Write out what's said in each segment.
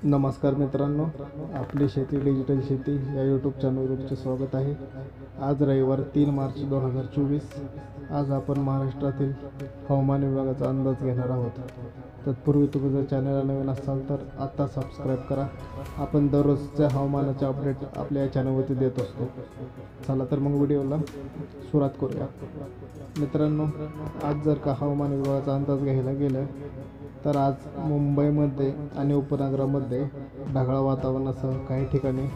नमस्कार मित्रांनो, आपली शेती डिजिटल शेती या यूट्यूब चॅनलवरचे स्वागत आहे। आज रविवार 3 मार्च 2024। आज आपण महाराष्ट्रातील हवामान विभागाचा अंदाज घेणार आहोत। तत्पूर्वी तुम्ही जर चॅनलला नवीन असाल तर आता सबस्क्राईब करा। आपण दररोजच्या हवामानाचे अपडेट आपल्या या चॅनलवरती देत असतो। चला तर मग व्हिडिओला सुरुवात करूया। मित्रांनो, आज जर का हवामान विभागाचा अंदाज घ्यायला गेलं तर आज मुंबईमध्ये आणि उपनगरामध्ये ढगाळ वातावरणासह काही ठिकाणी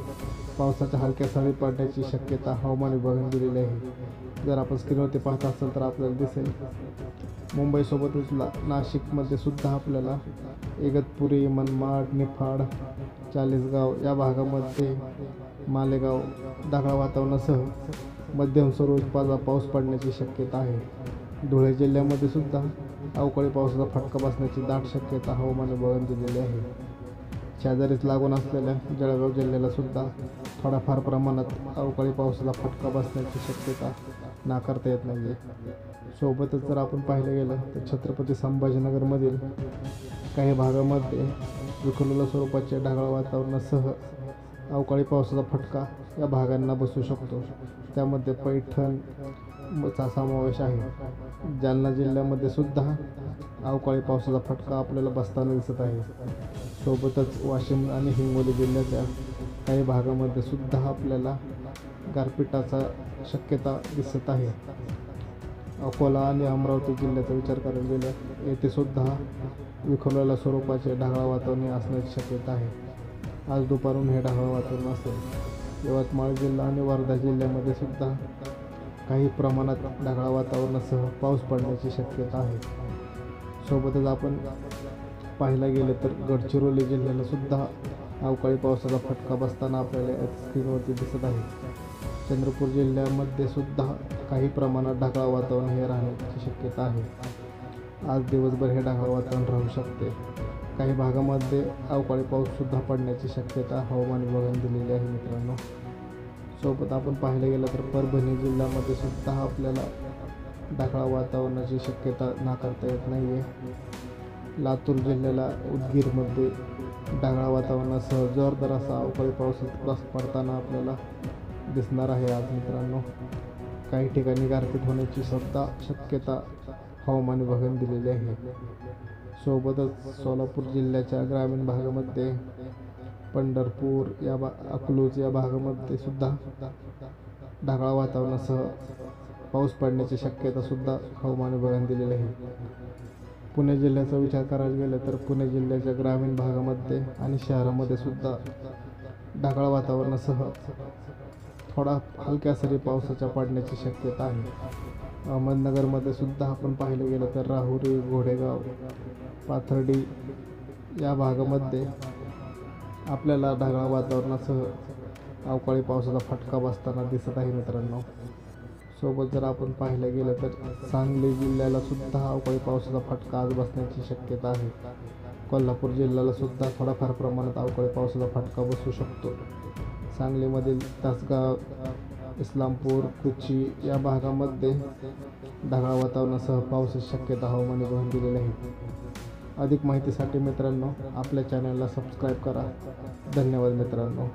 पावसाच्या हलक्या सरी पडण्याची शक्यता हवामान विभागाने दिलेली आहे। जर आपण स्क्रीनवरती पाहत असाल तर आपल्याला दिसेल मुंबईसोबतच नाशिकमध्ये सुद्धा आपल्याला इगतपुरी, मनमाड, निफाड, चाळीसगाव या भागामध्ये मालेगाव ढगाळ वातावरणासह मध्यम स्वरूपाचा पाऊस पडण्याची शक्यता आहे। धुळे जिल्ह्यामध्ये सुद्धा अवकाळी पावसाचा फटका बसण्याची दाट शक्यता हवामान विभागाने दिलेली आहे। शेजारीच लागून असलेल्या जळगाव जिल्ह्याला सुद्धा थोड्याफार प्रमाणात अवकाळी पावसाचा फटका बसण्याची शक्यता नाकारता येत नाही। सोबतच जर आपण पाहिलं गेलं तर छत्रपती संभाजीनगरमधील काही भागामध्ये विखुरलेल्या स्वरूपाचे ढगाळ वातावरणासह अवकाळी पावसाचा फटका या भागांना बसू शकतो। त्यामध्ये पैठण चा समावेश आहे। जालना जिल्ह्यामध्ये सुद्धा अवकाळी पावसाचा फटका आपल्याला बसताना दिसत आहे। सोबतच वाशिम आणि हिंगोली जिल्ह्याच्या काही भागामध्ये सुद्धा आपल्याला गारपिटाचा शक्यता दिसत आहे। अकोला आणि अमरावती जिल्ह्याचा विचार करायला गेलं येथे सुद्धा विखुरलेल्या स्वरूपाचे ढगाळ वातावरण असण्याची शक्यता आहे। आज दुपारून हे ढगाळ वातावरण असेल। यवतमाळ जिल्हा आणि वर्धा जिल्ह्यामध्ये सुद्धा काही प्रमाणात ढगाळ वातावरणासह पाऊस पडण्याची शक्यता आहे। सोबतच आपण पाहायला गेलं तर गडचिरोली जिल्ह्याला सुद्धा अवकाळी पावसाचा फटका बसताना आपल्याला स्क्रीनवरती दिसत आहे। चंद्रपूर जिल्ह्यामध्ये सुद्धा काही प्रमाणात ढगाळ वातावरण हे राहण्याची शक्यता आहे। आज दिवसभर हे ढगाळ वातावरण राहू शकते। काही भागामध्ये अवकाळी पाऊस सुद्धा पडण्याची शक्यता हवामान विभागाने दिलेली आहे। मित्रांनो, सोबत आपण पाहायला गेलं तर परभणी जिल्ह्यामध्ये सुद्धा आपल्याला ढगाळ वातावरणाची शक्यता नाकारता येत नाही आहे। लातूर जिल्ह्याला उदगीरमध्ये ढगाळ वातावरणासह जोरदार असा अवकाळी पाऊस पडताना आपल्याला दिसणार आहे। आज मित्रांनो, काही ठिकाणी गारपीट होण्याची सुद्धा शक्यता हवामान विभागाने दिलेली आहे। सोबतच सोलापूर जिल्ह्याच्या ग्रामीण भागामध्ये पंढरपूर या अकलूज या भागामध्ये सुद्धा ढगाळ वातावरणासह पाऊस पडण्याची शक्यता सुद्धा हवामान विभागाने दिलेली आहे। पुणे जिल्ह्याचा विचार करायला गेलं तर पुणे जिल्ह्याच्या ग्रामीण भागामध्ये आणि शहरामध्ये सुद्धा ढगाळ वातावरणासह थोडा हलक्या सरी पावसाच्या पडण्याची शक्यता आहे। अहमदनगरमध्ये सुद्धा आपण पाहिलं गेलं तर राहुरी, घोडेगाव, पाथर्डी या भागामध्ये आपल्याला ढगाळ वातावरणासह अवकाळी पावसाचा फटका बसताना दिसत आहे। मित्रांनो, सोबत जर आपण पाहिलं गेलं तर सांगली जिल्ह्याला सुद्धा अवकाळी पावसाचा फटका आज बसण्याची शक्यता आहे। कोल्हापूर जिल्ह्याला सुद्धा थोड्याफार प्रमाणात अवकाळी पावसाचा फटका बसू शकतो। सांगलीमधील तासगाव, इस्लामपूर, कुची या भागामध्ये ढगाळ वातावरणासह पावसाची शक्यता हवामान विभागाने दिलेली आहे। अधिक माहितीसाठी मित्रांनो आपल्या चॅनलला सबस्क्राईब करा। धन्यवाद मित्रांनो।